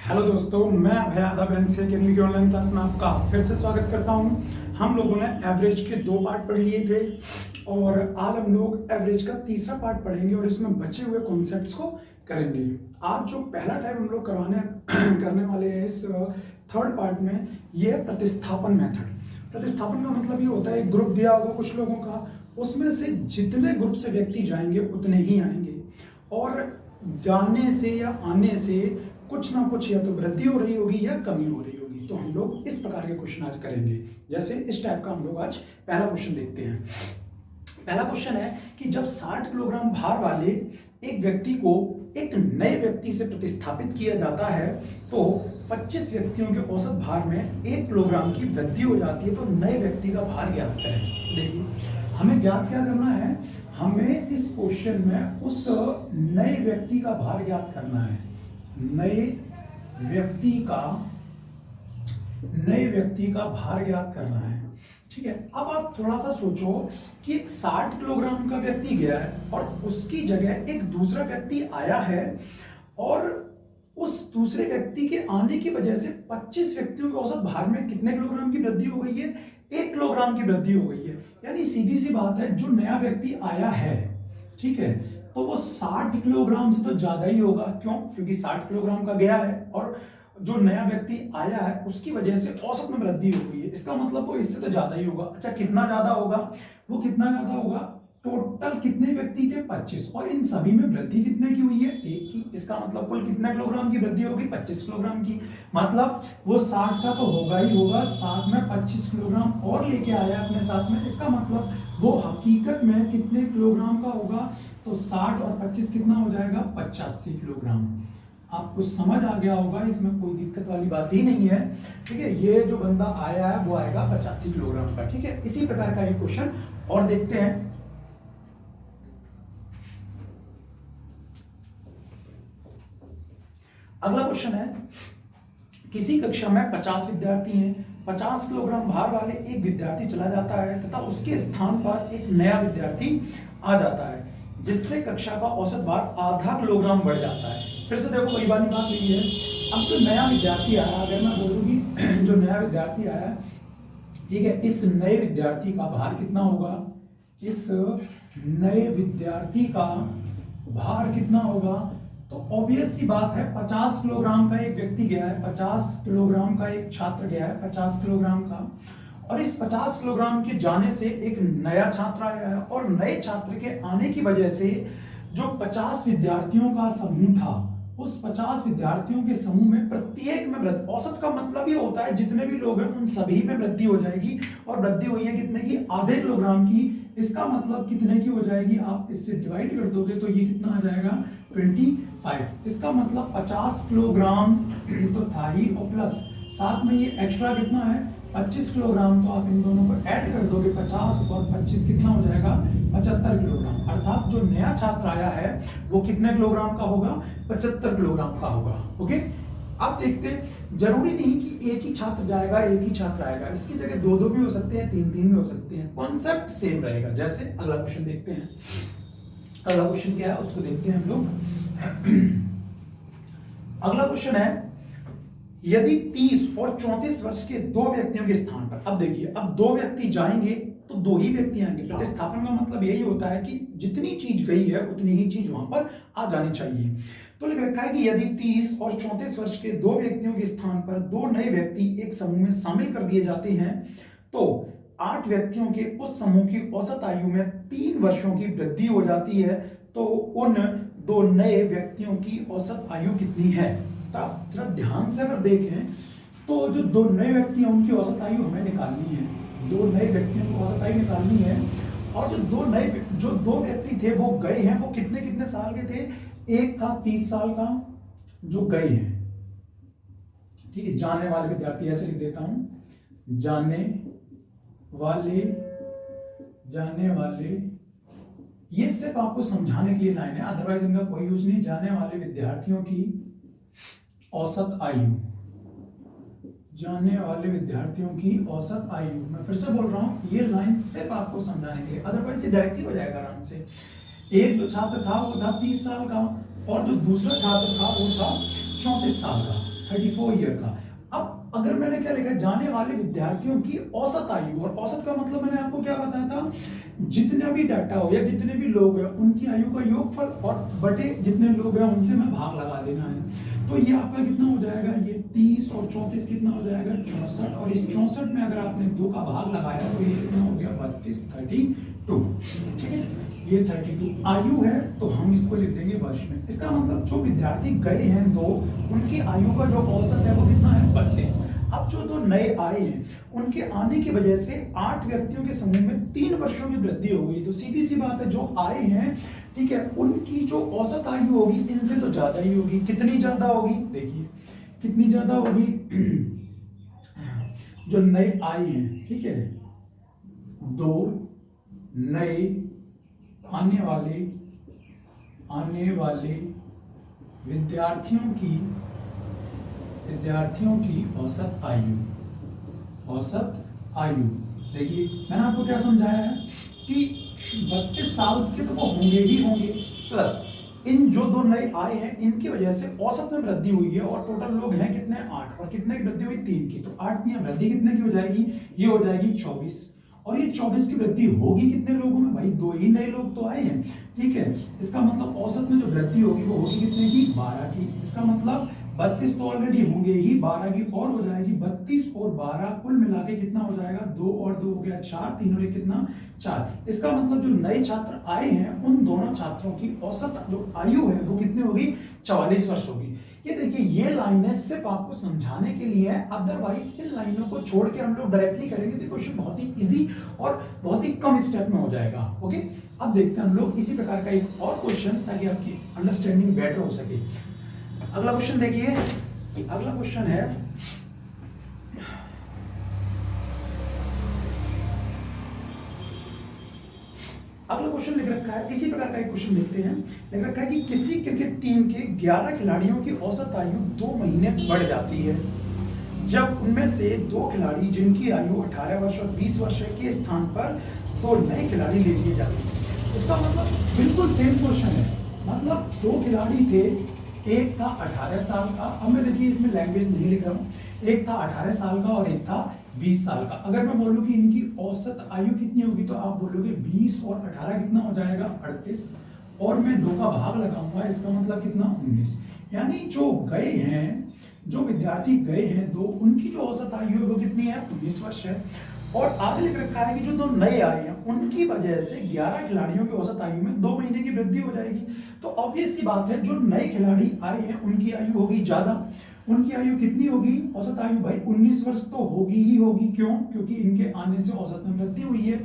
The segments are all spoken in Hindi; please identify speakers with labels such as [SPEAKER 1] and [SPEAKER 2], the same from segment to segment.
[SPEAKER 1] हेलो दोस्तों, मैं अभय यादव एनसी अकेडमी की ऑनलाइन क्लास में आपका फिर से स्वागत करता हूं। हम लोगों ने एवरेज के 2 पार्ट पढ़ लिए थे और आज हम लोग एवरेज का तीसरा पार्ट पढ़ेंगे और इसमें बचे हुए कॉन्सेप्ट्स को करेंगे। आज जो पहला टाइप हम लोग करने वाले हैं इस थर्ड पार्ट में, ये है प्रतिस्थापन मेथड। प्रतिस्थापन का मतलब ये होता है एक ग्रुप दिया होगा कुछ लोगों का, उसमें से जितने ग्रुप से व्यक्ति जाएंगे उतने ही आएंगे और जाने से या आने से कुछ ना कुछ या तो वृद्धि हो रही होगी या कमी हो रही होगी। तो हम लोग इस प्रकार के क्वेश्चन आज करेंगे। जैसे इस टाइप का हम लोग आज पहला क्वेश्चन देखते हैं। पहला क्वेश्चन है कि जब 60 किलोग्राम भार वाले एक व्यक्ति को एक नए व्यक्ति से प्रतिस्थापित किया जाता है तो 25 व्यक्तियों के औसत भार में 1 किलोग्राम की वृद्धि हो जाती है, तो नए व्यक्ति का भार ज्ञात करें। देखिए, हमें ज्ञात क्या करना है, हमें इस क्वेश्चन में उस नए व्यक्ति का भार ज्ञात करना है। नए व्यक्ति का भार ज्ञात करना है। ठीक है, अब आप थोड़ा सा सोचो कि एक 60 किलोग्राम का व्यक्ति गया है और उसकी जगह एक दूसरा व्यक्ति आया है और उस दूसरे व्यक्ति के आने की वजह से 25 व्यक्तियों के औसत भार में कितने किलोग्राम की वृद्धि हो गई है? 1 किलोग्राम की वृद्धि हो गई है। यानी सीधी सी बात है, जो नया व्यक्ति आया है, ठीक है, तो वो 60 किलोग्राम से तो ज्यादा ही होगा। क्यों? क्योंकि 60 किलोग्राम का गया है और जो नया व्यक्ति आया है उसकी वजह से औसत में वृद्धि हो गई है। इसका मतलब वो इससे तो ज्यादा ही होगा। अच्छा, कितना ज्यादा होगा? वो कितना ज्यादा होगा? टोटल कितने व्यक्ति थे? 25, और इन सभी में वृद्धि कितने की हुई है? 1 की। इसका मतलब कुल कितने किलोग्राम की वृद्धि होगी? 25 किलोग्राम की। मतलब वो 60 का तो होगा ही होगा, साथ में 25 किलोग्राम और लेके आया अपने साथ में। इसका मतलब वो हकीकत में कितने किलोग्राम का होगा? तो 60 और 25 कितना हो जाएगा? 85 किलोग्राम। आपको समझ आ गया होगा, इसमें कोई दिक्कत वाली बात ही नहीं है। ठीक है, ये जो बंदा आया है वो आएगा 85 किलोग्राम का। ठीक है, इसी प्रकार का एक क्वेश्चन और देखते हैं। अगला क्वेश्चन है, किसी कक्षा में 50 विद्यार्थी हैं। 50 किलोग्राम भार वाले एक विद्यार्थी चला जाता है तथा उसके स्थान पर एक नया विद्यार्थी आ जाता है, जिससे कक्षा का औसत भार आधा किलोग्राम बढ़ जाता है। फिर से देखो, वही वाली बात यही है। अब जो नया विद्यार्थी आया, अगर मैं बोलूंगी जो नया विद्यार्थी आया, ठीक है, इस नए विद्यार्थी का भार कितना होगा? इस नए विद्यार्थी का भार कितना होगा? तो ऑब्वियस सी बात है, 50 किलोग्राम का एक व्यक्ति गया है, 50 किलोग्राम का एक छात्र गया है, 50 किलोग्राम का, और इस 50 किलोग्राम के जाने से एक नया छात्र आया है और नए छात्र के आने की वजह से जो 50 विद्यार्थियों का समूह था, उस 50 विद्यार्थियों के समूह में प्रत्येक में वृद्धि, औसत का मतलब ये होता है जितने भी लोग हैं उन सभी में वृद्धि हो जाएगी। और वृद्धि हुई है कितने की? आधे किलोग्राम की। इसका मतलब कितने की हो जाएगी? आप इससे डिवाइड कर दोगे तो ये कितना आ जाएगा? 25। इसका मतलब 50 किलोग्राम तो था ही, और प्लस साथ में ये एक्स्ट्रा कितना है? 25 किलोग्राम। तो आप इन दोनों को ऐड कर दोगे, 50 और 25 कितना हो जाएगा? 75 किलोग्राम। अर्थात जो नया छात्र आया है वो कितने किलोग्राम का होगा? 75 किलोग्राम का होगा। ओके, अब देखते हैं, जरूरी नहीं कि एक ही छात्र जाएगा, एक ही छात्र आएगा। इसकी जगह 2-2 भी हो सकते हैं, 3-3 भी हो सकते हैं। कॉन्सेप्ट सेम रहेगा। जैसे अगला क्वेश्चन देखते हैं। अगला क्वेश्चन क्या है उसको देखते हैं हम लोग। अगला क्वेश्चन है, यदि 30 और 34 वर्ष के 2 व्यक्तियों के स्थान पर, अब देखिए, अब 2 व्यक्ति जाएंगे तो 2 ही व्यक्ति आएंगे। प्रतिस्थापन का मतलब यही होता है कि जितनी चीज गई है उतनी ही चीज वहां पर आ जानी चाहिए। तो लिख रखा है कि यदि 30 और 34 वर्ष के 2 व्यक्तियों के स्थान पर 2 नए व्यक्ति एक समूह में शामिल कर दिए जाते हैं तो 8 व्यक्तियों के उस समूह की औसत आयु में 3 वर्षों की वृद्धि हो जाती है। तो उन 2 नए व्यक्तियों की औसत आयु कितनी है? तो आप जरा ध्यान से अगर देखें तो जो 2 नए व्यक्ति हैं उनकी औसत आयु हमें निकालनी है। 2 नए व्यक्तियों की औसत आयु निकालनी है। और जो दो व्यक्ति थे वो गए हैं, वो कितने कितने साल के थे? एक था 30 साल का जो गए हैं। ठीक है, जाने वाले विद्यार्थी, ऐसे लिख देता हूं, जाने वाले, ये सिर्फ आपको समझाने के लिए लाइन है, अदरवाइज इनका कोई यूज नहीं। जाने वाले विद्यार्थियों की औसत आयु, जाने वाले विद्यार्थियों की औसत आयु, मैं फिर से बोल रहा हूं, ये लाइन सिर्फ आपको समझाने के लिए, अदरवाइज ये डायरेक्टली हो जाएगा आराम से। एक जो छात्र था वो था 30 साल का और जो दूसरा छात्र था वो था 34 साल का। 34 ईयर का। अब अगर मैंने क्या लिखा है, जाने वाले विद्यार्थियों की औसत आयु, और औसत का मतलब मैंने आपको क्या बताया था, जितने भी डाटा हो या जितने भी लोग हैं उनकी आयु का योगफल और बटे जितने लोग हैं उनसे मैं भाग लगा देना है। तो ये आपका कितना हो जाएगा, ये 30 और 34 कितना हो जाएगा 64, और इस 64 में अगर आपने 2 का भाग लगाया तो ये कितना हो गया 32, 32। ठीक है, ये 32 आयु है तो हम इसको लिख देंगे वर्ष में। इसका मतलब जो विद्यार्थी गए हैं 2, उनकी आयु का जो औसत है वो कितना है 32। अब जो 2 नए आए हैं उनके आने की वजह से 8 व्यक्तियों के समूह में 3 वर्षों की वृद्धि हो गई। तो सीधी सी बात है, जो आए हैं ठीक है उनकी जो औसत आयु होगी इनसे तो ज्यादा ही होगी। कितनी ज्यादा होगी, देखिए कितनी ज्यादा होगी, जो नए आए हैं ठीक है 2 नए आने वाले विद्यार्थियों की औसत आयु देखिए मैंने आपको क्या समझाया है कि 32 साल के तो वो होंगे ही होंगे, प्लस इन जो 2 नए आए हैं इनकी वजह से औसत में वृद्धि हुई है, और टोटल लोग हैं कितने 8, और कितने की वृद्धि हुई 3 की। तो 8 की वृद्धि कितने की हो जाएगी, ये हो जाएगी 24, और ये 24 की वृद्धि होगी कितने लोगों में, भाई 2 ही नए लोग तो आए हैं। ठीक है, इसका मतलब औसत में जो वृद्धि होगी वो होगी कितने की 12 की। इसका मतलब 32 तो ऑलरेडी होंगे ही, 12 की और हो जाएगी 32 और 12 कुल मिला के कितना हो जाएगा 2 और 2 हो गया 4, 3 और 1 कितना 4। इसका मतलब जो नए छात्र आए हैं उन दोनों छात्रों की औसत जो आयु है वो कितनी होगी 44 वर्ष होगी। ये देखिए ये लाइनें सिर्फ आपको समझाने के लिए है, अदरवाइज इन लाइनों को छोड़ के हम लोग डायरेक्टली करेंगे तो क्वेश्चन बहुत ही इजी और बहुत ही कम स्टेप में हो जाएगा। ओके, अब देखते हैं हम लोग इसी प्रकार का एक और क्वेश्चन ताकि आपकी अंडरस्टैंडिंग बेटर हो सके। अगला क्वेश्चन देखिए, अगला क्वेश्चन है अगला क्वेश्चन लिख रखा है, इसी प्रकार का एक क्वेश्चन देखते हैं। लिख रखा है कि किसी क्रिकेट टीम के 11 खिलाड़ियों की औसत आयु 2 महीने बढ़ जाती है जब उनमें से 2 खिलाड़ी जिनकी आयु 18 वर्ष और 20 वर्ष के स्थान पर 2 नए खिलाड़ी ले लिए जाते हैं। इसका मतलब बिल्कुल सेम क्वेश्चन है, मतलब 2 खिलाड़ी थे, एक था 18 साल का, अब मैं देखिए इसमें लैंग्वेज नहीं लिख रहा हूँ, एक था 18 साल का और एक था 20 साल का। अगर मैं बोलूँ कि इनकी औसत आयु कितनी होगी तो आप बोलोगे 20 और 18 कितना हो जाएगा 38, और मैं 2 का भाग लगाऊंगा, इसका मतलब कितना 19। यानी जो गए हैं, जो विद्यार्थी गए हैं 2, उनकी जो औसत आयु है वो कितनी है 19 वर्ष है। और आगे लिख रखा है कि जो 2 नए आए हैं उनकी वजह से 11 खिलाड़ियों की औसत आयु में 2 महीने की वृद्धि हो जाएगी। तो ऑब्वियस सी बात है जो नए खिलाड़ी आए हैं उनकी आयु होगी ज्यादा। उनकी आयु कितनी होगी, औसत आयु भाई 19 वर्ष तो होगी ही होगी। क्यों, क्योंकि इनके आने से औसत में वृद्धि हुई है।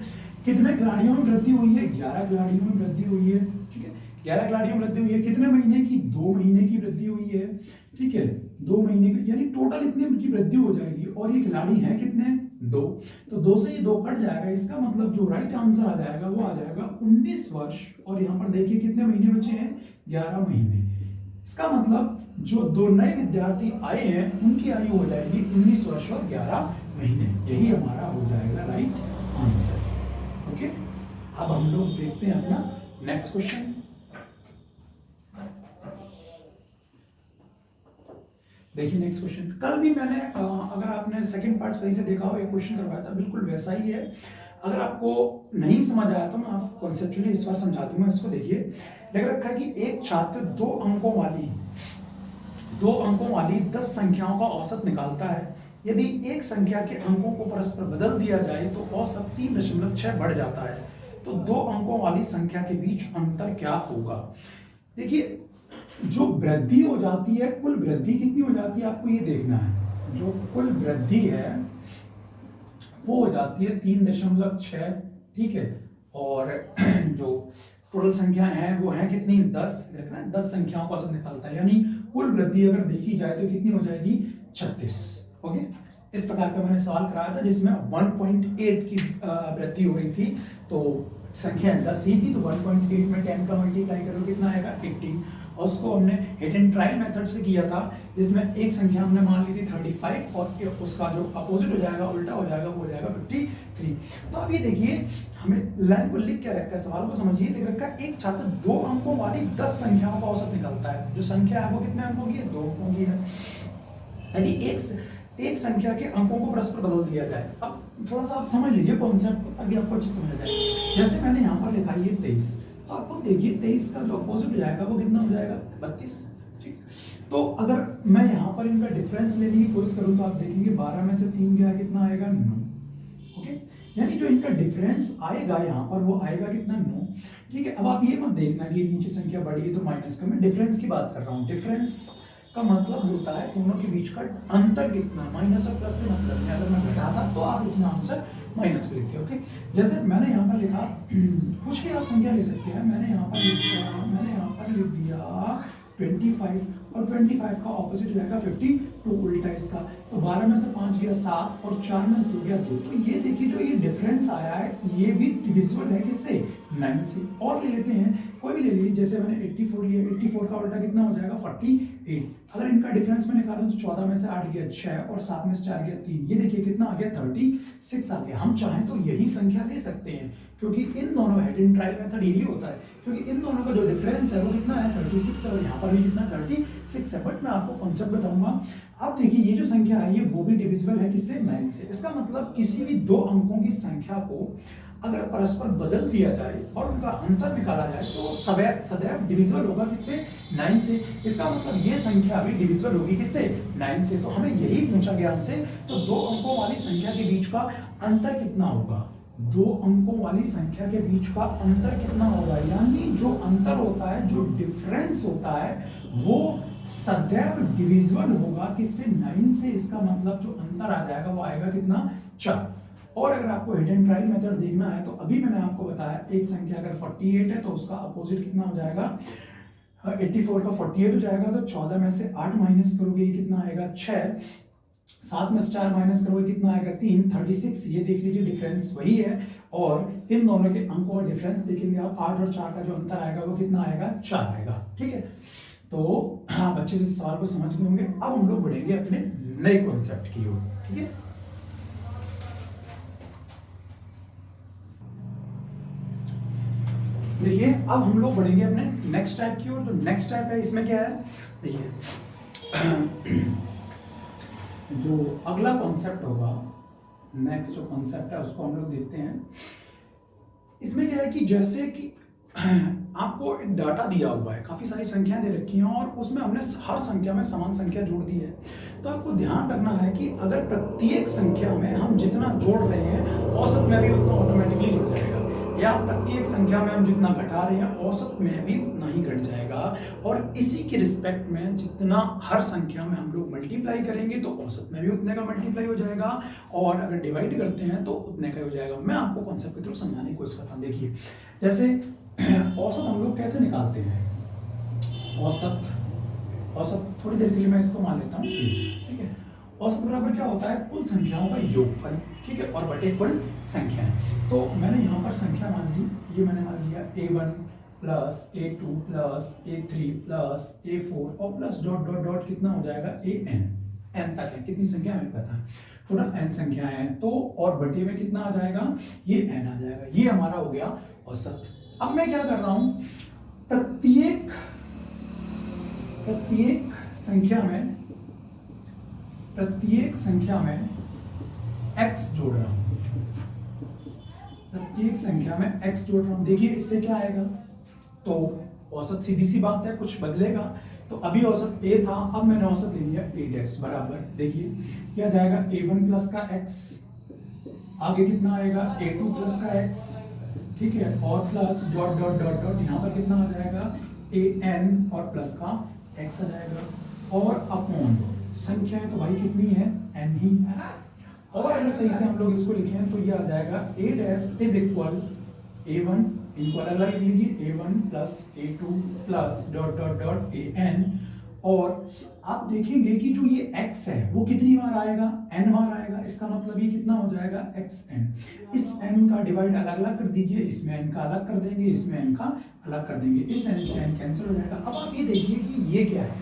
[SPEAKER 1] कितने खिलाड़ियों में वृद्धि हुई है, 11 खिलाड़ियों में वृद्धि हुई है। ठीक है, 11 खिलाड़ियों में वृद्धि हुई है, कितने महीने की 2 महीने की वृद्धि हुई है। ठीक है, 2 महीने की, यानी टोटल इतनी की वृद्धि हो जाएगी। और ये खिलाड़ी हैं कितने 2, तो 2 से ये 2 कट जाएगा। इसका मतलब जो राइट आंसर आ जाएगा वो आ जाएगा 19 वर्ष। और यहाँ पर देखिए कितने महीने बचे हैं 11 महीने। इसका मतलब जो 2 नए विद्यार्थी आए हैं उनकी आयु हो जाएगी 19 वर्ष और 11 महीने। यही हमारा हो जाएगा राइट आंसर। ओके, अब हम लोग देखते हैं अपना नेक्स्ट क्वेश्चन। देखिए नेक्स्ट क्वेश्चन, कल भी मैंने अगर आपने सेकंड पार्ट सही से देखा हो एक क्वेश्चन करवाया था, बिल्कुल वैसा ही है। अगर आपको नहीं समझ आया तो मैं आपको कॉन्सेप्चुअली इस बार समझा दूंगा। इसको देखिए, लिख रखा है कि एक छात्र 2 अंकों वाली 10 संख्याओं का औसत निकालता है। यदि एक संख्या के अंकों को परस्पर बदल दिया जाए तो औसत 3.6 बढ़ जाता है। तो 2 अंकों वाली संख्या के बीच अंतर क्या होगा। देखिए जो वृद्धि हो जाती है, कुल वृद्धि कितनी हो जाती है आपको ये देखना है। जो कुल वृद्धि है वो हो जाती है 3.6। ठीक है, और जो टोटल संख्या है वो है कितनी 10। देखना 10 संख्याओं का औसत निकालता है, यानी कुल वृद्धि अगर देखी जाए तो कितनी हो जाएगी 36। ओके, इस प्रकार का मैंने सवाल कराया था जिसमें 1.8 की वृद्धि हो रही थी। तो संख्या 10 ही थी, तो 1.8 में 10 का मल्टीप्लाई करो कितना आएगा 80। और उसको हमने हिट एंड ट्रायल मेथड से किया था जिसमें एक संख्या हमने मान ली थी 35 और उसका जो अपोजिट हो जाएगा उल्टा हो जाएगा वो हो जाएगा 53। तो अब ये देखिए हमें लाइन को लिख के रखा है, सवाल को समझिए। लिख रखा है एक छात्र 2 अंकों वाली 10 संख्याओं का औसत निकालता है। जो संख्या है वो कितने अंकों की है 2 अंकों की है। यदि एक संख्या के अंकों को परस्पर बदल दिया जाए। अब थोड़ा सा आप समझ लीजिए कॉन्सेप्ट ताकि आपको अच्छे समझ आ जाए। जैसे मैंने यहाँ पर लिखा ये 23, तो आपको देखिए 23 का जो अपोजिट हो जाएगा वो कितना हो जाएगा 32। ठीक, तो अगर मैं यहाँ पर इनका डिफरेंस लेने की कोशिश करूँ तो आप देखेंगे 12 में से 3 गया कितना आएगा 9। ओके, यानी जो इनका डिफरेंस आएगा यहाँ पर वो आएगा कितना 9। ठीक है, अब आप ये मत देखना कि नीचे संख्या बढ़ी है तो माइनस का, मैं डिफरेंस की बात कर रहा हूँ। डिफरेंस का मतलब होता है दोनों के बीच का अंतर कितना, माइनस और प्लस से मतलब नहीं। अगर मैं घटाता तो आप इसमें आंसर माइनस को लिखिए। ओके, जैसे मैंने यहाँ पर लिखा कुछ भी आप संख्या ले सकते हैं। मैंने यहाँ पर लिख दिया 25 और 25 का ऑपोजिट जाएगा 50, तो उल्टा इसका। तो 12 में से 5 गया 7 और 4 में से 2 गया 2। तो ये देखिए जो ये डिफरेंस आया है ये भी डिविजिबल है किससे 9 से। और ले लेते हैं कोई भी ले लीजिए, जैसे मैंने 84 लिया, 84 का उल्टा कितना हो जाएगा 48। अगर इनका डिफरेंस मैं निकालूं तो 14 में से 8 गया 6 और 7 में से 4 गया 3। ये देखिए कितना आ गया 36 आ गया। हम चाहें तो यही संख्या ले सकते हैं क्योंकि इन दोनों हेड इन ट्रायल मेथड यही होता है, क्योंकि इन दोनों का जो डिफरेंस है वो कितना है 36 है और यहाँ पर भी कितना 36 है। बट मैं आपको कॉन्सेप्ट बताऊंगा। अब देखिए ये जो संख्या है ये वो भी डिविजिबल है किससे 9 से। इसका मतलब किसी भी दो अंकों की संख्या को अगर परस्पर बदल दिया जाए और उनका अंतर निकाला जाए तो सदैव डिविजिबल होगा किससे 9 से। इसका मतलब ये संख्या भी डिविजिबल होगी किससे 9 से। तो हमें यही पूछा गया हमसे, तो दो अंकों वाली संख्या के बीच का अंतर कितना होगा, दो अंकों वाली संख्या के बीच का अंतर कितना होगा, यानी जो अंतर होता है, जो डिफरेंस होता है वो सदैव डिविजिबल होगा किससे 9 से। इसका मतलब जो अंतर आ जाएगा वो आएगा कितना 4। और अगर आपको हिट एंड ट्रायल मेथड देखना है तो अभी मैंने आपको बताया एक संख्या अगर 48 है तो उसका अपोजिट कितना हो जाएगा 84 का 48 हो जाएगा। तो 14 में से 8 माइनस करोगे ये कितना आएगा 6, 7 में से 4 माइनस करोगे कितना आएगा 3, 36। ये देख लीजिए डिफरेंस वही है। और इन दोनों के अंकों का डिफरेंस देखेंगे आप 8 और 4 का जो अंतर आएगा वो कितना आएगा 4 आएगा। ठीक है, तो आप अच्छे से सवाल को समझ गए होंगे। अब हम लोग बढ़ेंगे अपने नए कॉन्सेप्ट की ओर। ठीक है, देखिए अब हम लोग बढ़ेंगे अपने नेक्स्ट टाइप की ओर। जो नेक्स्ट टाइप है इसमें क्या है, देखिए जो अगला कॉन्सेप्ट होगा, नेक्स्ट जो कॉन्सेप्ट है उसको हम लोग देखते हैं। इसमें क्या है कि जैसे कि आपको एक डाटा दिया हुआ है, काफी सारी संख्याएं दे रखी हैं और उसमें हमने हर संख्या में समान संख्या जोड़ दी है। तो आपको ध्यान रखना है कि अगर प्रत्येक संख्या में हम जितना जोड़ रहे हैं औसत में भी उतना ऑटोमेटिकली जुड़ जाएगा, या प्रत्येक संख्या में हम जितना घटा रहे हैं औसत में भी उतना ही घट जाएगा। और इसी के रिस्पेक्ट में जितना हर संख्या में हम लोग मल्टीप्लाई करेंगे तो औसत में भी उतने का मल्टीप्लाई हो जाएगा, और अगर डिवाइड करते हैं तो उतने का हो जाएगा। मैं आपको कॉन्सेप्ट के थ्रू समझाने की कोशिश करता हूँ। देखिए जैसे औसत हम लोग कैसे निकालते हैं, औसत थोड़ी देर के लिए मैं इसको मान लेता हूँ। ठीक है, औसत बराबर क्या होता है कुल संख्याओं का योगफल। ठीक है, और बटे कुल संख्याएं। तो मैंने यहाँ पर संख्या मान ली, ये मैंने मान लिया a1 plus a2 plus a3 plus a4 और प्लस डॉट डॉट डॉट कितना हो जाएगा an तक है। कितनी संख्या हमें पता है, टोटल n संख्याएं हैं। तो और बटे में कितना आ जाएगा, ये n आ जाएगा। ये हमारा हो गया औसत। अब मैं क्या कर रहा हूं, प्रत्येक संख्या में x जोड़ रहा हूं, प्रत्येक संख्या में x जोड़ रहा हूं। देखिए इससे क्या आएगा, तो औसत सीधी सी बात है कुछ बदलेगा। तो अभी औसत a था, अब मैंने औसत ले लिया a' बराबर, देखिए क्या जाएगा a1 प्लस का x, आगे कितना आएगा a2 प्लस का x, ठीक है, और plus dot dot dot dot यहाँ पर कितना आ जाएगा an और प्लस का x आ जाएगा, और अपॉन संख्या है तो भाई कितनी है n ही। और अगर सही से हम लोग इसको लिखें तो ये आ जाएगा a' इज इक्वल a1, इनको अलग अलग लिख लीजिए a1 plus a2 plus dot dot dot an। और आप देखेंगे कि जो ये x है वो कितनी बार आएगा, n बार आएगा। इसका मतलब ये कितना हो जाएगा xn। इस n का डिवाइड अलग अलग कर दीजिए, इसमें n का अलग कर देंगे, इसमें n का अलग कर देंगे, इस n से n कैंसिल हो जाएगा। अब आप ये देखिए कि ये क्या है,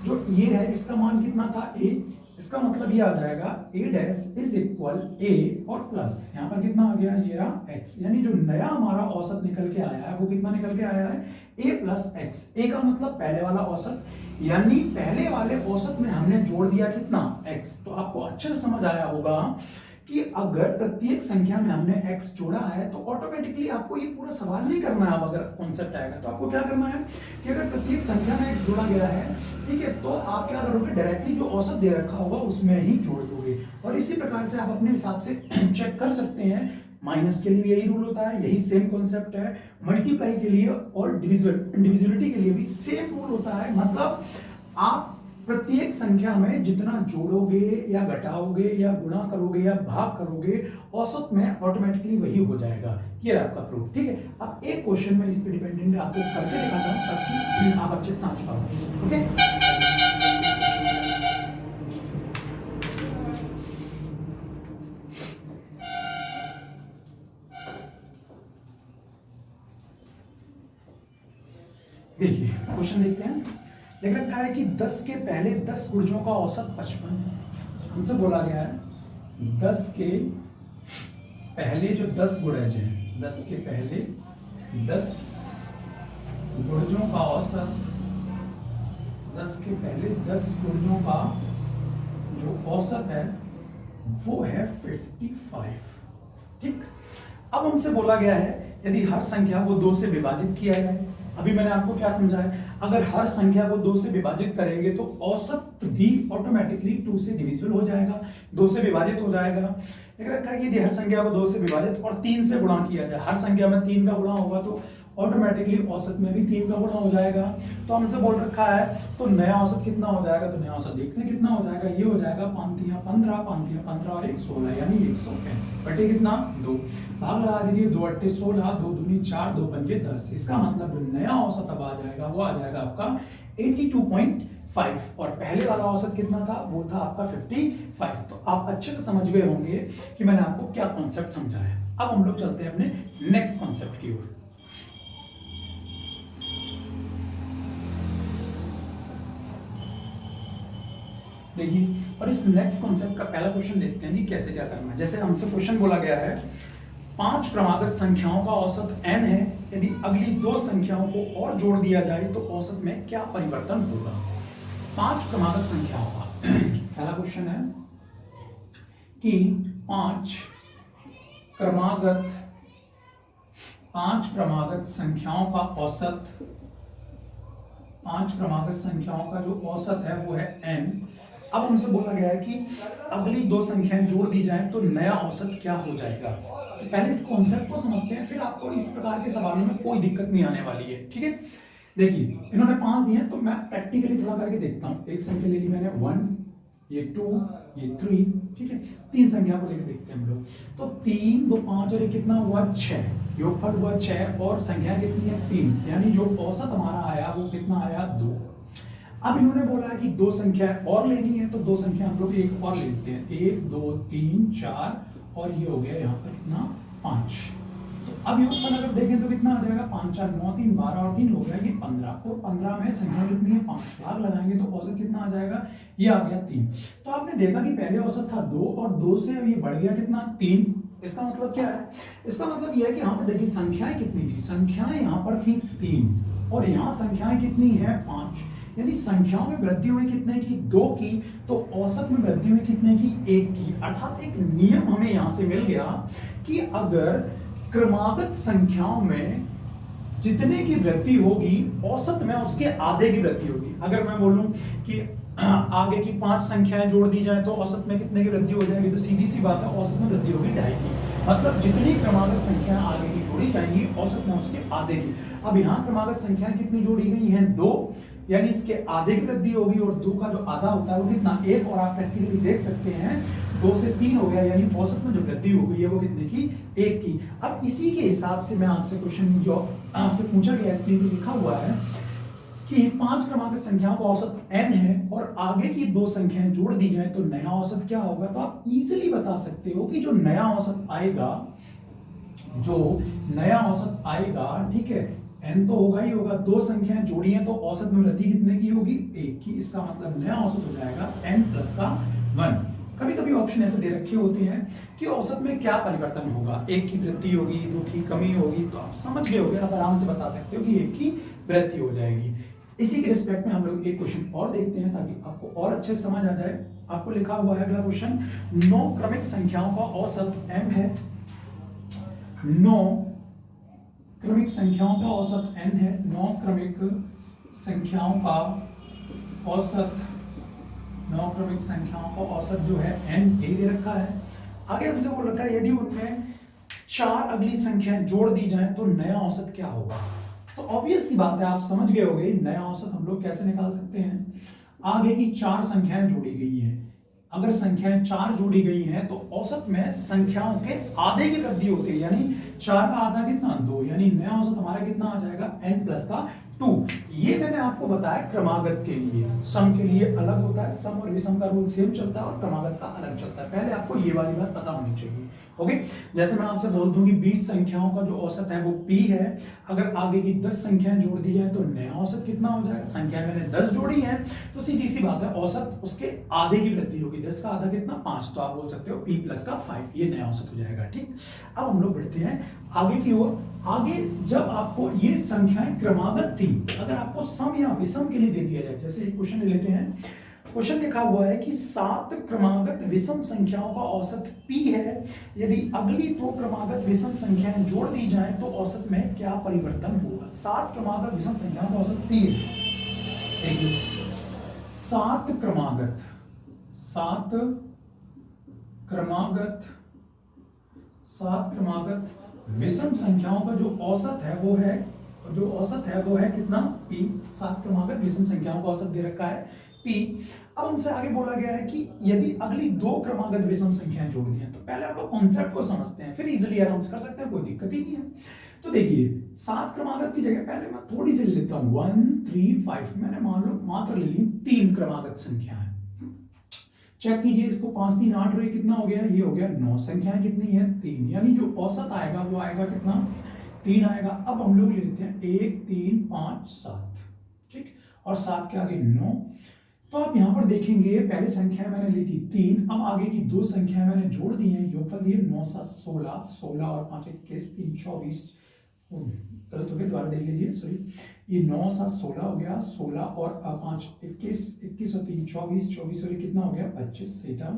[SPEAKER 1] जो ये है इसका मान कितना था a, इसका मतलब ये आ जाएगा a' इज इक्वल a और प्लस यहाँ पर कितना आ गया, ये रहा x। यानी जो नया हमारा औसत निकल के आया है वो कितना निकल के आया है a प्लस x। a का मतलब पहले वाला औसत, यानी पहले वाले औसत में हमने जोड़ दिया कितना x। तो आपको अच्छे से समझ आया होगा कि अगर प्रत्येक संख्या में हमने x जोड़ा है तो ऑटोमेटिकली आपको ये पूरा सवाल नहीं करना है। अब अगर कॉन्सेप्ट आएगा तो आपको क्या करना है कि अगर प्रत्येक संख्या में x जोड़ा गया है, ठीक है, तो आप क्या करोगे, डायरेक्टली जो औसत दे रखा होगा उसमें ही जोड़ दोगे। और इसी प्रकार से आप अपने हिसाब से चेक कर सकते हैं। माइनस के लिए भी यही रूल होता है, यही सेम कॉन्सेप्ट है। मल्टीप्लाई के लिए और डिविजिबिलिटी के लिए भी सेम रूल होता है। मतलब आप प्रत्येक संख्या में जितना जोड़ोगे या घटाओगे या गुणा करोगे या भाग करोगे, औसत में ऑटोमेटिकली वही हो जाएगा। ये रहा आपका प्रूफ, ठीक है। अब एक क्वेश्चन में इस पे डिपेंडेंट आपको करके दिखाता हूं ताकि आप अच्छे समझ पाओ, ओके। देखिए क्वेश्चन देखते हैं। लिख रखा है कि 10 के पहले 10 गुणजों का औसत 55। हमसे बोला गया है 10 के पहले जो 10 गुणज हैं, 10 के पहले 10 गुणजों का औसत, 10 के पहले 10 गुणजों का जो औसत है वो है 55, ठीक। अब हमसे बोला गया है यदि हर संख्या को 2 से विभाजित किया जाए। अभी मैंने आपको क्या समझाया, अगर हर संख्या को 2 से विभाजित करेंगे तो औसत भी ऑटोमेटिकली 2 से डिविजिबल हो जाएगा, 2 से विभाजित हो जाएगा। एक रखा है कि यदि हर संख्या को 2 से विभाजित और 3 से गुणा किया जाए, हर संख्या में 3 का गुणा होगा तो ऑटोमेटिकली औसत में भी 3 का गुणा हो जाएगा। तो हमसे बोल रखा है तो नया औसत कितना हो जाएगा, तो नया औसत देखते हैं कितना हो जाएगा। ये हो जाएगा 5 तियां 15, 5 तियां 15 और 1 16, यानी 165 बटे कितना 2। भाग लगा दीजिए, 2 8 16, 2 दूनी 4, 2 पंजे 10। इसका मतलब जो नया औसत अब आ जाएगा वो आ जाएगा आपका 82.5। और पहले वाला औसत कितना था, वो था आपका 55। तो आप अच्छे से समझ गए होंगे कि मैंने आपको क्या कॉन्सेप्ट समझाया। अब हम लोग चलते हैं अपने नेक्स्ट कॉन्सेप्ट की ओर। देखिए, और इस नेक्स्ट कॉन्सेप्ट का पहला क्वेश्चन देखते हैं कि कैसे क्या करना है। जैसे हमसे क्वेश्चन बोला गया है 5 क्रमागत संख्याओं का औसत n है, यदि अगली 2 संख्याओं को और जोड़ दिया जाए तो औसत में क्या परिवर्तन होगा। 5 क्रमागत संख्याओं का पहला क्वेश्चन है कि 5 क्रमागत संख्याओं का औसत, 5 क्रमागत संख्याओं का जो औसत है वो है n। अब हमसे बोला गया है कि अगली 2 संख्याएं जोड़ दी जाएं तो नया औसत क्या हो जाएगा। तो पहले इस कॉन्सेप्ट को समझते हैं, फिर आपको इस प्रकार के सवालों में कोई दिक्कत नहीं आने वाली है, ठीक है। देखिए इन्होंने 5 दिए हैं तो मैं प्रैक्टिकली थोड़ा करके देखता हूं। एक संख्या ले ली मैंने 1, ये 2, ये 3, ठीक है। 3 संख्या को लेकर देखते हैं हम लोग। तो 3 2 5 और ये कितना हुआ 6, योगफल हुआ 6 और संख्या कितनी है 3, यानी जो औसत हमारा आया वो कितना आया 2। अब इन्होंने बोला है कि 2 संख्या और लेनी है तो 2 संख्या हम लोग एक और ले लेते हैं, 1 2 3 4 और ये हो गया यहाँ पर कितना 5। तो अब योगफल अगर देखें तो कितना आ जाएगा 5 4 9 3 12 और 3 हो गया ये 15। और 15 में संख्या कितनी है 5, भाग लगाएंगे तो औसत कितना आ जाएगा, ये आ गया 3। तो आपने देखा कि पहले औसत था 2 और 2 से अब ये बढ़ गया कितना 3। इसका मतलब क्या है, इसका मतलब यह है कि यहाँ पर देखिए संख्याएं कितनी थी, संख्याएं यहाँ पर थी 3 और यहाँ संख्याएं कितनी है 5, यानी संख्याओं में वृद्धि हुई कितने की 2 की, तो औसत में वृद्धि हुई कितने की 1 की। अर्थात एक नियम हमें यहां से मिल गया कि अगर क्रमागत संख्याओं में जितने की वृद्धि होगी औसत में उसके आधे की वृद्धि होगी। अगर मैं बोलूं कि आगे की 5 संख्याएं जोड़ दी जाए तो औसत में कितने की वृद्धि हो जाएगी, तो सीधी सी बात है औसत में वृद्धि होगी 2.5 की। मतलब जितनी क्रमागत संख्याएं आगे की जोड़ी जाएंगी औसत में उसके आधे की। अब यहाँ क्रमागत संख्याएं कितनी जोड़ी गई हैं 2, यानी इसके आधे की वृद्धि होगी और 2 का जो आधा होता है वो कितना 1। और आप प्रैक्टिकली देख सकते हैं 2 से 3 हो गया, यानी औसत में जो वृद्धि हो गई है वो कितने की 1 की। अब इसी के हिसाब से मैं आपसे क्वेश्चन जो आपसे पूछा गया स्क्रीन पे लिखा हुआ है कि 5 क्रमागत संख्याओं का औसत n है और आगे की 2 संख्याएं जोड़ दी जाए तो नया औसत क्या होगा। तो आप इजीली बता सकते हो कि जो नया औसत आएगा, ठीक है, n तो होगा ही होगा, 2 संख्याएं जोड़ी हैं तो औसत में वृद्धि कितने की होगी 1 की। इसका मतलब नया औसत हो जाएगा n प्लस का 1। कभी कभी ऑप्शन ऐसे दे रखे होते हैं कि औसत में क्या परिवर्तन होगा, 1 की वृद्धि होगी 2 की कमी होगी, तो आप समझ गए होगे, आप आराम से बता सकते हो कि 1 की वृद्धि हो जाएगी। इसी के रिस्पेक्ट में हम लोग एक क्वेश्चन और देखते हैं ताकि आपको और अच्छे से समझ आ जाए। आपको लिखा हुआ है अगला क्वेश्चन, 9 क्रमिक संख्याओं का औसत m है। 9 क्रमिक संख्याओं का औसत n है। 9 क्रमिक संख्याओं का औसत, 9 क्रमिक संख्याओं का औसत जो है n यही दे रखा है। आगे हमसे बोल रखा है यदि उनमें 4 अगली संख्याएं जोड़ दी जाएं तो नया औसत क्या होगा। तो ऑब्वियस सी बात है, आप समझ गए होंगे नया औसत हम लोग कैसे निकाल सकते हैं। आगे की 4 संख्याएं जोड़ी गई हैं, अगर संख्याएं 4 जोड़ी गई हैं तो औसत में संख्याओं के आधे की वृद्धि होती है, यानी 4 का आधा कितना 2, यानी नया औसत हमारा कितना आ जाएगा n प्लस का 2। ये मैंने आपको बताया क्रमागत के लिए, सम के लिए अलग होता है, सम और विषम का रूल सेम चलता है और क्रमागत का अलग चलता है। पहले आपको ये वाली बात पता होनी चाहिए। ओके, जैसे मैं आपसे बोल दूं कि 20 संख्याओं का जो औसत है वो p है, अगर आगे की 10 संख्याएं जोड़ दी जाए तो नया औसत कितना हो जाएगा। संख्याएं मैंने 10 जोड़ी हैं तो सीधी सी बात है औसत उसके आधे की वृद्धि होगी। 10 का आधा कितना 5, तो आप बोल सकते हो p प्लस का 5, ये नया औसत हो जाएगा। ठीक, अब हम लोग बढ़ते हैं आगे की ओर। आगे जब आपको ये संख्याएं क्रमागत थी, अगर आपको सम या विषम के लिए दे दिया जाए, जैसे एक क्वेश्चन ले लेते हैं। क्वेश्चन लिखा हुआ है कि 7 क्रमागत विषम संख्याओं का औसत p है, यदि अगली 2 क्रमागत विषम संख्याएं जोड़ दी जाएं तो औसत में क्या परिवर्तन होगा। 7 क्रमागत विषम संख्याओं का औसत p है। देखिए 7 क्रमागत विषम संख्याओं का जो औसत है वो है कितना p। 7 क्रमागत विषम संख्याओं का औसत दे रखा है p। अब हमसे आगे बोला गया है कि यदि अगली 2 क्रमागत विषम संख्याएं जोड़ दी हैं, तो पहले आप लोग कॉन्सेप्ट को समझते हैं, फिर इजीली आराम से कर सकते हैं, कोई दिक्कत ही नहीं है। तो देखिए 7 क्रमागत की जगह पहले मैं थोड़ी सी ले लेता हूं 1 3 5, मैंने मान लो मात्र ले ली 3 क्रमागत संख्याएं। चेक कीजिए इसको, 5 3 8 और कितना हो गया, ये हो गया 9। संख्याएं कितनी है 3, यानी जो औसत आएगा वो आएगा कितना 3 आएगा। अब हम लोग ले लेते हैं 1 3 5 7, ठीक, और 7 के आगे 9। तो आप यहां पर देखेंगे पहले संख्या मैंने ली थी 3, अब आगे की 2 संख्याएं मैंने जोड़ दी हैं, योगफल दिए 9 7 16, 16 और 5 21 3 24, गलत हो गया दोबारा देख लीजिए, सॉरी, ये 9 7 16 हो गया, 16 और 5 21, 21 और 3 24, 24 और कितना हो गया 25 सीधा।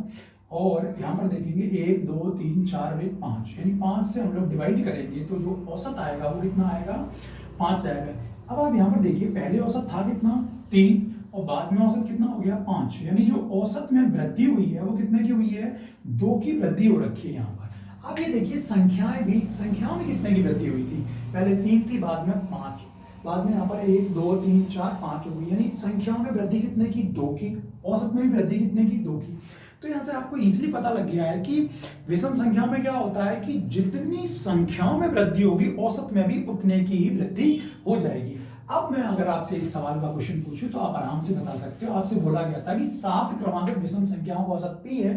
[SPEAKER 1] और यहाँ पर देखेंगे 1 2 3 4 और 1 5, यानी 5 से हम लोग डिवाइड करेंगे तो जो औसत आएगा वो कितना आएगा 5 आएगा। अब आप यहाँ पर देखिए पहले औसत था कितना 3 और बाद में औसत कितना हो गया 5, यानी जो औसत में वृद्धि हुई है वो कितने की हुई है 2 की वृद्धि हो रखी है यहाँ पर। अब ये देखिए संख्याओं में कितने की वृद्धि हुई थी, पहले 3 थी बाद में 5, बाद में यहाँ पर 1 2 3 4 5 हो गई, यानी संख्याओं में वृद्धि कितने की 2 की, औसत में भी वृद्धि कितने की 2 की। तो यहाँ से आपको इजीली पता लग गया है कि विषम संख्याओं में क्या होता है कि जितनी संख्याओं में वृद्धि होगी औसत में भी उतने की ही वृद्धि हो जाएगी। अब मैं अगर आपसे इस सवाल का क्वेश्चन पूछूं तो आप आराम से बता सकते हो। आपसे बोला गया था कि 7 क्रमागत विषम संख्याओं का औसत p है,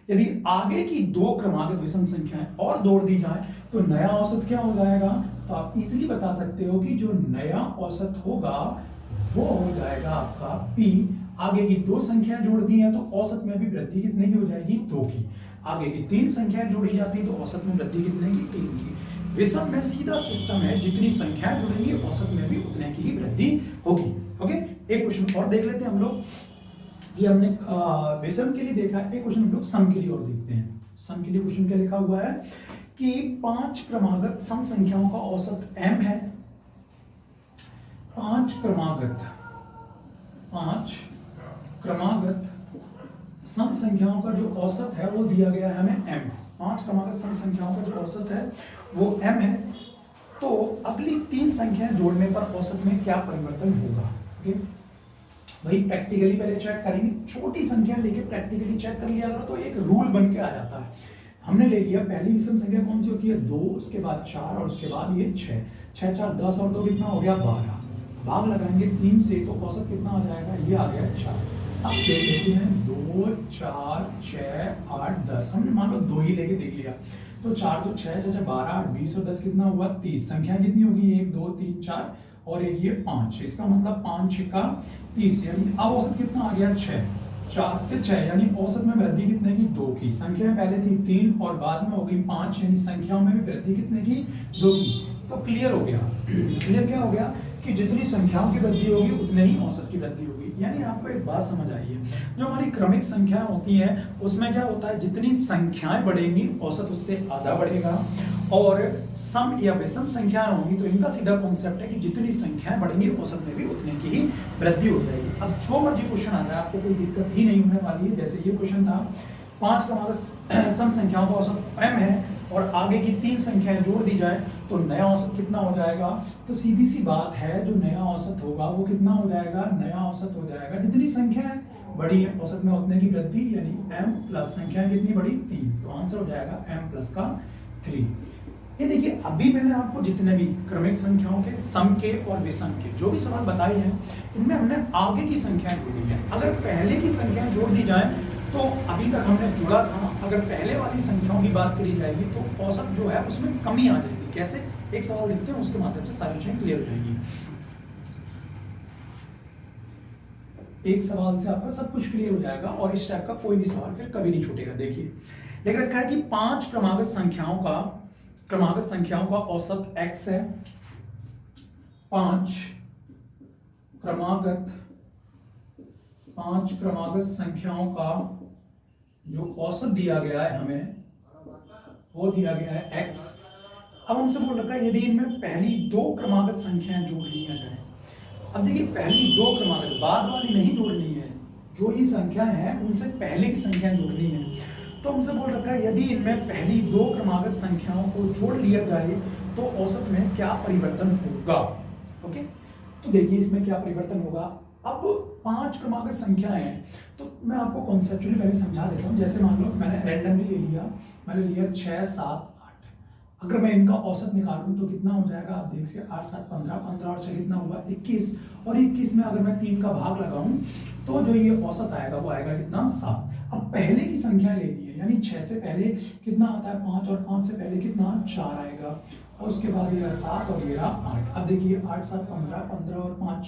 [SPEAKER 1] यदि आगे की 2 क्रमागत विषम संख्याएं और जोड़ दी जाए तो नया औसत क्या हो जाएगा। तो आप इजीली बता सकते हो कि जो नया औसत होगा वो हो जाएगा आपका p। आगे की 2 संख्याएं जोड़ दी हैं तो औसत में भी वृद्धि कितने की हो जाएगी 2 की। आगे की 3 संख्याएं जोड़ी जाती हैं तो औसत में वृद्धि कितने की 3 की। विषम में सीधा सिस्टम है, जितनी संख्याएं जुड़ेंगी औसत में भी उतने की ही वृद्धि होगी। ओके, एक क्वेश्चन और देख लेते हैं हम लोग। ये हमने विषम के लिए देखा है, एक क्वेश्चन हम लोग सम के लिए और देखते हैं। सम के लिए क्वेश्चन क्या लिखा हुआ है कि 5 क्रमागत सम संख्याओं का औसत m है। 5 क्रमागत सम संख्याओं का जो औसत है वो दिया गया है हमें m। 5 क्रमागत सम संख्याओं का जो औसत है वो m है। तो अगली 3 संख्याएं जोड़ने पर औसत में क्या परिवर्तन होगा। ओके भाई, प्रैक्टिकली पहले चेक करेंगे, छोटी संख्या लेके प्रैक्टिकली चेक कर लिया करो तो एक रूल बन के आ जाता है। हमने ले लिया पहली विषम संख्या कौन सी होती है 2, उसके बाद 4 और उसके बाद ये 6, 6 4 10 और 2 कितना हो गया 12, भाग लगाएंगे 3 से तो औसत कितना आ जाएगा, ये आ गया 4। अब देख लेते हैं 2 4 6 8 10, हमने मान लो 2 ही लेके देख लिया तो 4 तो 6 6 12 8 20 और 10 कितना हुआ 30। संख्या कितनी होगी 1 2 3 4 और एक ये 5, इसका मतलब 5 का 30, यानी अब औसत कितना आ गया 6, 4 से 6, यानी औसत में वृद्धि कितने की 2 की। संख्या पहले थी 3 और बाद में हो गई 5, यानी संख्याओं में भी वृद्धि कितने की 2 की। तो क्लियर हो गया क्लियर क्या हो गया कि जितनी संख्याओं की वृद्धि होगी उतने ही औसत की वृद्धि होगी। यानी आपको एक बात समझ आई है, जो हमारी क्रमिक संख्याएं होती हैं उसमें क्या होता है, जितनी संख्याएं बढ़ेंगी औसत उससे आधा बढ़ेगा, और सम या विषम संख्याएं होंगी तो इनका सीधा कॉन्सेप्ट है कि जितनी संख्याएं बढ़ेंगी औसत में भी उतने की ही वृद्धि हो जाएगी। अब जो मर्जी क्वेश्चन आ जाए आपको कोई दिक्कत ही नहीं होने वाली है। जैसे ये क्वेश्चन था 5 क्रमागत सम संख्याओं का औसत m है और आगे की 3 संख्याएं जोड़ दी जाए तो नया औसत कितना हो जाएगा, तो सीधी सी बात है जो नया औसत होगा वो कितना हो जाएगा, नया औसत हो जाएगा जितनी संख्याएं बड़ी है औसत में उतने की वृद्धि, यानी m प्लस संख्याएं कितनी बड़ी 3, तो आंसर हो जाएगा m प्लस का 3। ये देखिए अभी मैंने आपको जितने भी क्रमिक संख्याओं के सम के और विषम के जो भी सवाल बताए हैं इनमें हमने आगे की संख्याएं जोड़ी है। अगर पहले की संख्याएं जोड़ दी जाए तो अभी तक हमने जोड़ा था, अगर पहले वाली संख्याओं की बात करी जाएगी तो औसत जो है उसमें कमी आ जाएगी। कैसे, एक सवाल देखते हैं उसके माध्यम से सारी चीजें क्लियर हो जाएंगी। एक सवाल से आपका सब कुछ क्लियर हो जाएगा और इस टाइप का कोई भी सवाल फिर कभी नहीं छूटेगा। देखिए लिख रखा है कि 5 क्रमागत संख्याओं का औसत x है। 5 क्रमागत संख्याओं का जो औसत दिया गया है हमें वो दिया गया है x। अब हमसे बोल रखा है यदि इनमें पहली 2 क्रमागत संख्याएं जोड़ लिया जाए। अब देखिए पहली 2 क्रमागत बाद वाली नहीं जोड़नी है, जो ही संख्याएं हैं उनसे पहले की संख्याएं जोड़नी है। तो हमसे बोल रखा है यदि इनमें पहली 2 क्रमागत संख्याओं को जोड़ लिया जाए तो औसत में क्या परिवर्तन होगा। ओके, तो देखिए इसमें क्या परिवर्तन होगा। अब 5 क्रमागत संख्याएं हैं तो मैं आपको कॉन्सेप्चुअली पहले समझा देता हूं। जैसे मान लो मैंने रैंडमली ले लिया, मैंने लिया 6 7 8, अगर मैं इनका औसत निकालूं तो कितना हो जाएगा, आप देख सकते 8 7 15, 15 और 6 कितना हुआ 21, और 21 में अगर मैं 3 का भाग लगाऊं तो जो ये औसत आएगा वो आएगा कितना 7। अब पहले की संख्या लेनी है, यानी 6 से पहले कितना आता है 5, और 5 से पहले कितना 4 आएगा, और उसके बाद ये 7 और ये 8। अब देखिए 8 7 15, 15 और 5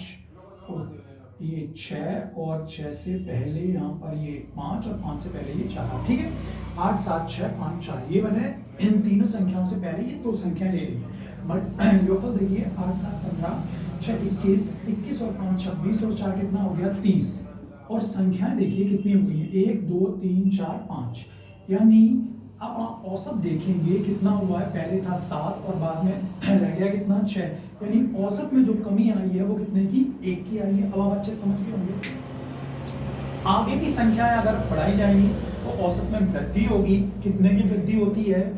[SPEAKER 1] ये 6, और 6 से पहले यहाँ पर ये 5 और 5 से पहले ये 4। ठीक है, 8 7 6 5 4, ये मैंने इन तीनों संख्याओं से पहले ये 2 संख्या ले ली है। बट योगफल देखिए 8 7 15 6 21, 21 और 5 26, और 4 कितना हो गया 30, और संख्याएं देखिए कितनी हो गई है 1 2 3 4 5। यानी अब आप औसत देखेंगे कितना हुआ है, पहले था 7 और बाद में रह गया कितना 6, यानी औसत में जो कमी आई है वो कितने की 1 की आई है। अब आप अच्छे समझ गए होंगे। आगे की संख्याएं अगर बढ़ाई जाएंगी तो औसत में वृद्धि होगी। कितने की वृद्धि होती है,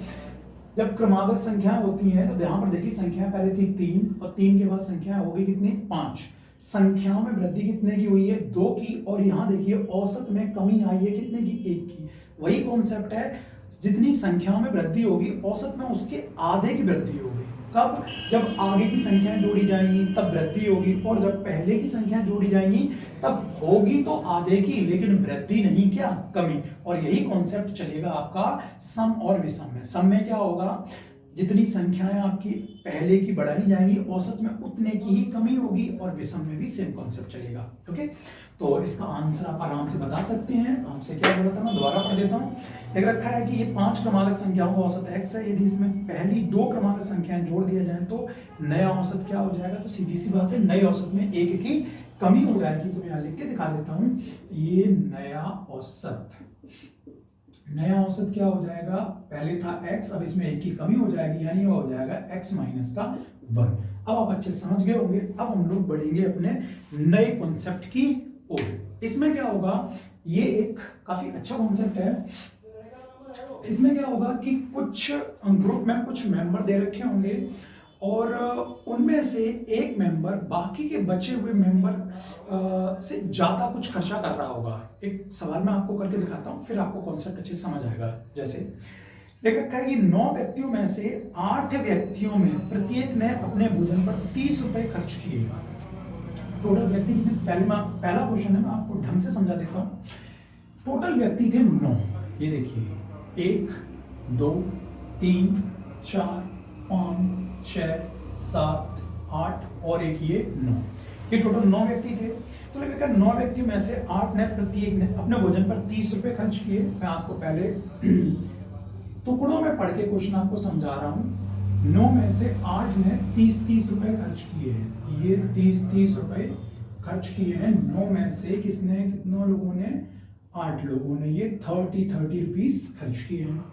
[SPEAKER 1] जब क्रमागत संख्याएं होती हैं तो यहाँ पर देखिए संख्या पहले थी 3 और 3 के बाद संख्या होगी कितनी 5। संख्याओं में वृद्धि कितने की हुई है 2 की, और यहाँ देखिए औसत में कमी आई है कितने की 1 की। वही कॉन्सेप्ट है, जितनी संख्याओं में वृद्धि होगी औसत में उसके आधे की वृद्धि होगी। कब, जब आगे की संख्याएं जोड़ी जाएंगी तब वृद्धि होगी, और जब पहले की संख्याएं जोड़ी जाएंगी तब होगी तो आधे की, लेकिन वृद्धि नहीं क्या कमी। और यही कॉन्सेप्ट चलेगा आपका सम और विषम में। सम में क्या होगा, जितनी संख्याएं आपकी पहले की बढ़ाई जाएंगी औसत में उतने की ही कमी होगी, और विषम में भी सेम कॉन्सेप्ट चलेगा। ओके, तो इसका आंसर आप आराम से बता सकते हैं। हमसे क्या बोला था, मैं दोबारा पढ़ देता हूँ। लिख रखा है कि ये 5 क्रमागत संख्याओं का औसत x है। यदि इसमें पहली 2 क्रमागत संख्याएं जोड़ दिया जाए तो नया औसत क्या हो जाएगा, तो सीधी सी बात है नए औसत में 1 की कमी हो जाएगी। तो मैं यहाँ लिख के दिखा देता हूँ, ये नया औसत क्या हो जाएगा, पहले था x, अब इसमें 1 की कमी हो जाएगी, यानी वो हो जाएगा x माइनस का 1। अब आप अच्छे समझ गए होंगे। अब हम लोग बढ़ेंगे अपने नए कॉन्सेप्ट की ओर। इसमें क्या होगा, ये एक काफी अच्छा कॉन्सेप्ट है। इसमें क्या होगा कि कुछ ग्रुप में कुछ मेंबर दे रखे होंगे, और उनमें से एक मेंबर बाकी के बचे हुए मेंबर से ज्यादा कुछ खर्चा कर रहा होगा। एक सवाल मैं आपको करके दिखाता हूं, फिर आपको कॉन्सेप्ट अच्छे से समझ आएगा। जैसे लिख रखा है कि 9 व्यक्तियों में से 8 व्यक्तियों में प्रत्येक ने अपने भोजन पर 30 रुपए खर्च किए। टोटल व्यक्ति कितने, पहला क्वेश्चन है, मैं आपको ढंग से समझा देता हूं। टोटल व्यक्ति थे 9। ये देखिए 1 2 3 4 5 6 7 8 और एक ये 9, ये टोटल 9 व्यक्ति थे। तो लिखा 9 व्यक्तियों में से 8 ने प्रत्येक ने अपने भोजन पर 30 रुपए खर्च किए। मैं आपको पहले टुकड़ों में पढ़ के क्वेश्चन आपको समझा रहा हूं। 9 में से 8 ने 30 रुपए खर्च किए हैं। ये 30 रुपए खर्च किए हैं। 9 में से कितनों लोगों ने? 8 लोगों ने ये 30 रुपीस खर्च किए हैं।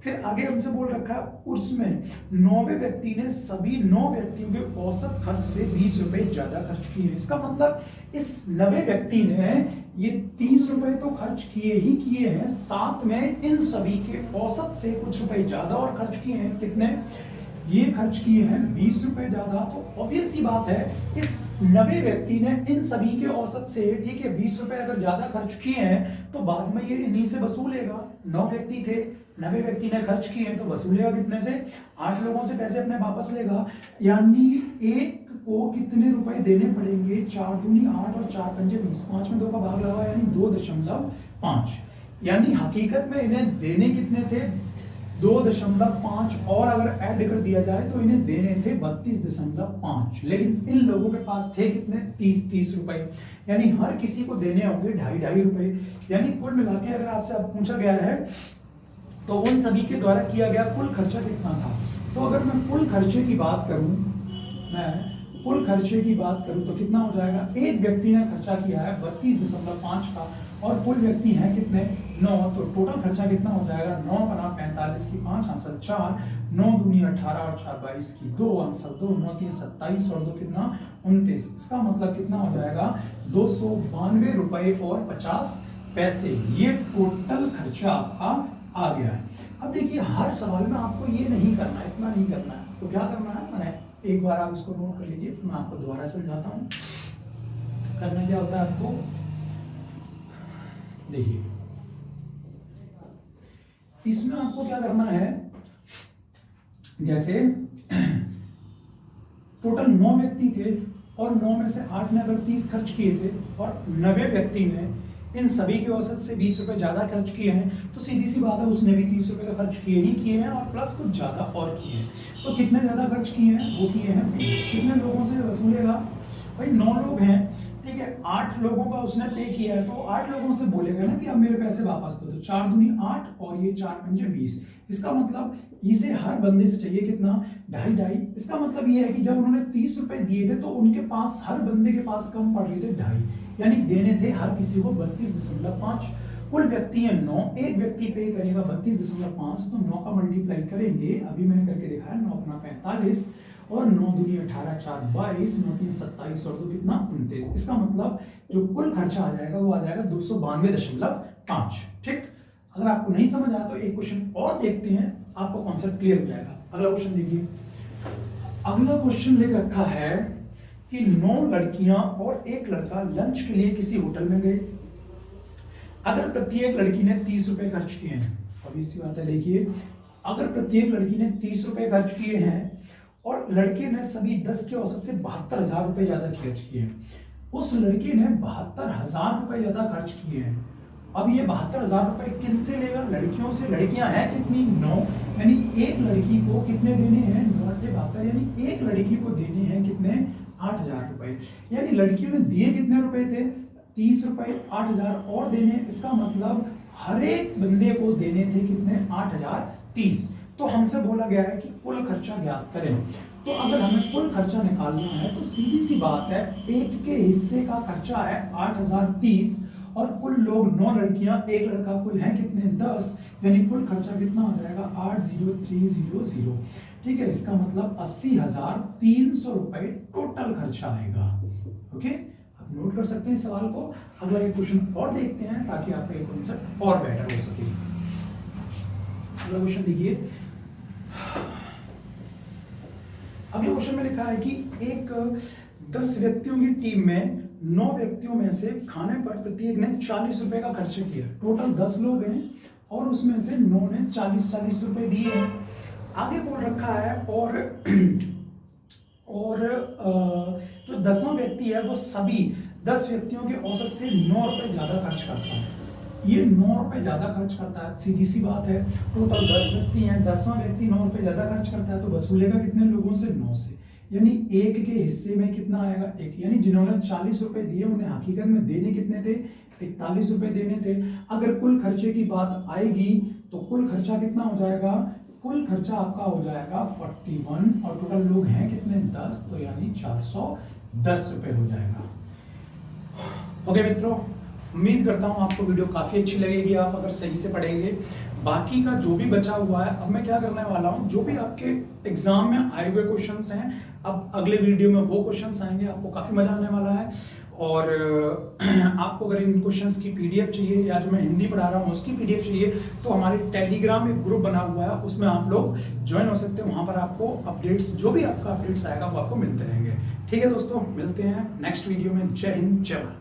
[SPEAKER 1] फिर आगे हमसे बोल रखा है उसमें 9वें व्यक्ति ने सभी 9 व्यक्तियों के औसत खर्च से 20 रुपए ज्यादा खर्च किए हैं। इसका मतलब इस 9वें व्यक्ति ने ये 30 रुपए तो खर्च किए ही किए हैं, साथ में इन सभी के औसत से कुछ रुपए ज्यादा और खर्च किए हैं। कितने? ये खर्च किए हैं 20 रुपए ज्यादा। तो ऑब्वियस सी बात है इस 9वें व्यक्ति ने इन सभी के औसत से, ठीक है, 20 रुपए अगर ज्यादा खर्च किए हैं तो बाद में ये इन्हीं से वसूलेगा। 9 व्यक्ति थे, 9वें व्यक्ति ने खर्च किए हैं तो वसूलेगा कितने से? 8 लोगों से पैसे अपने वापस लेगा। यानी एक को कितने रुपए देने पड़ेंगे? 4 दूनी 8 और 4 पंजे 20, 5 में 2 का भाग लगा यानी 2.5। यानी हकीकत में इन्हें देने कितने थे? 2.5 और अगर ऐड कर दिया जाए तो इन्हें देने थे 32.5, लेकिन इन लोगों के पास थे कितने? 30 रुपए। यानी हर किसी को देने होंगे 2.5 रुपए। यानी कुल मिला के अगर आपसे अब पूछा गया है तो उन सभी के द्वारा किया गया कुल खर्चा कितना था? तो अगर मैं कुल खर्चे की बात करूं, तो कितना हो जाएगा? एक व्यक्ति ने खर्चा किया है 32.5 का और कुल व्यक्ति हैं कितने? 9। तो टोटल खर्चा कितना हो जाएगा? 9 बना 45 की 5 आंसर 4, 9 दूनी 18 और 4 22 की 2 आंसर 2, 9 3 27 और 2 कितना? 29। इसका मतलब कितना हो जाएगा? 292 रुपए और 50 पैसे। ये टोटल खर्चा आपका आ गया है। अब देखिए हर सवाल में आपको ये नहीं करना है, इतना नहीं करना है। तो क्या करना है? मैं एक बार आप इसको नोट कर लीजिए, फिर मैं आपको दोबारा समझाता हूँ। करना क्या होता है आपको? देखिए इसमें आपको क्या करना है, जैसे टोटल 9 व्यक्ति थे और 9 में से 8 ने अगर 30 खर्च किए थे और 9वें व्यक्ति ने इन सभी के औसत से 20 रुपए ज्यादा खर्च किए हैं, तो सीधी सी बात है उसने भी 30 रुपए का खर्च किए ही किए हैं और प्लस कुछ ज्यादा और किए हैं। तो कितने ज्यादा खर्च किए हैं? वो किए हैं 20। कितने लोगों से वसूलेगा? भाई 9 लोग हैं, ठीक है, 8 लोगों का उसने पे किया है तो 8 लोगों से बोलेगा ना कि अब मेरे पैसे वापस दो। तो 4 दूनी 8 और ये 4 पंजे 20। इसका मतलब इसे हर बंदे से चाहिए कितना? 2.5। इसका मतलब ये है कि जब उन्होंने 30 रुपए दिए थे तो उनके पास, हर बंदे के पास कम पड़ रहे थे 2.5, यानी देने थे हर किसी को 32.5। कुल व्यक्ति है 9, एक व्यक्ति पे करेगा 32.5, तो 9 का मल्टीप्लाई करेंगे, अभी मैंने करके दिखाया, 9 अपना 45 और 9 दूनी 18, 4 22, 9 3 27 और 2 कितना? 29। इसका मतलब जो कुल खर्चा आ जाएगा वो आ जाएगा 292.5। ठीक, अगर आपको नहीं समझ आया तो एक क्वेश्चन और देखते हैं, आपको कॉन्सेप्ट क्लियर हो जाएगा। अगला क्वेश्चन देखिए। अगला क्वेश्चन लिख रखा है कि 9 लड़कियां और एक लड़का लंच के लिए किसी होटल में गए। अगर प्रत्येक लड़की ने 30 रुपए खर्च किए हैं, अब इसी बात है, देखिए अगर प्रत्येक लड़की ने 30 रुपए खर्च किए हैं और लड़के ने सभी 10 के औसत से 72,000 रुपए ज्यादा खर्च किए हैं, उस लड़के ने 72,000 रुपए ज्यादा खर्च किए हैं। अब ये 72,000 रुपए किन से लेगा? लड़कियों से। लड़कियां हैं कितनी? 9, यानी एक लड़की को कितने देने हैं? 9×72, यानी एक लड़की को देने हैं कितने? 8,000 रुपए। यानी लड़कियों ने दिए कितने रुपए थे? 30 रुपए, 8,000 और देने। इसका मतलब हर एक बंदे को देने थे कितने? 8,030। तो हमसे बोला गया है कि कुल खर्चा ज्ञात करें। तो अगर हमें कुल खर्चा निकालना है तो सीधी सी बात है, एक के हिस्से का खर्चा है 8,030 और कुल लोग 9 लड़कियां, एक लड़का, कुल है कितने? 10, यानी कुल खर्चा कितना हो जाएगा? 80300। ठीक है, इसका मतलब 80,300 रुपए टोटल खर्चा आएगा। ओके, आप नोट कर सकते हैं इस सवाल को। अगला एक क्वेश्चन और देखते हैं ताकि आपका ये कॉन्सेप्ट और बेटर हो सके। अगला क्वेश्चन देखिए। अगले क्वेश्चन में लिखा है कि एक 10 व्यक्तियों की टीम में 9 व्यक्तियों में से खाने पर प्रत्येक ने 40 रुपए का खर्च किया। टोटल 10 लोग हैं और उसमें से 9 ने 40 रुपए दिए हैं। आगे बोल रखा है और जो 10वां व्यक्ति है वो सभी 10 व्यक्तियों के औसत से 9 रुपए ज्यादा खर्च करता है। ये 9 रुपए ज्यादा खर्च करता है, सीधी सी बात है। टोटल 10 व्यक्ति हैं, 10वां व्यक्ति 9 रुपए ज्यादा खर्च करता है तो वसूलेगा कितने लोगों से? 9 से। यानी एक के हिस्से में कितना आएगा? 1। यानी जिन्होंने 40 रुपए दिए उन्हें हकीकत में देने कितने थे? 41 रुपए देने थे। अगर कुल खर्चे की बात आएगी तो कुल खर्चा कितना हो जाएगा? कुल खर्चा आपका हो जाएगा 41 और टोटल लोग हैं कितने 10, तो यानी 410 रुपए हो जाएगा। ओके मित्रों, उम्मीद करता हूं आपको वीडियो काफी अच्छी लगेगी आप अगर सही से पढ़ेंगे। बाकी का जो भी बचा हुआ है अब मैं क्या करने वाला हूं, जो भी आपके एग्जाम में आए हुए क्वेश्चंस हैं अब अगले वीडियो में वो क्वेश्चंस आएंगे, आपको काफी मजा आने वाला है। और आपको अगर इन क्वेश्चंस की पीडीएफ चाहिए या जो मैं हिंदी पढ़ा रहा हूँ उसकी पीडीएफ चाहिए तो हमारे टेलीग्राम एक ग्रुप बना हुआ है, उसमें आप लोग ज्वाइन हो सकते हैं। वहां पर आपको अपडेट्स, जो भी आपका अपडेट्स आएगा वो आपको मिलते रहेंगे। ठीक है दोस्तों, मिलते हैं नेक्स्ट वीडियो में। जय हिंद, जय भारत।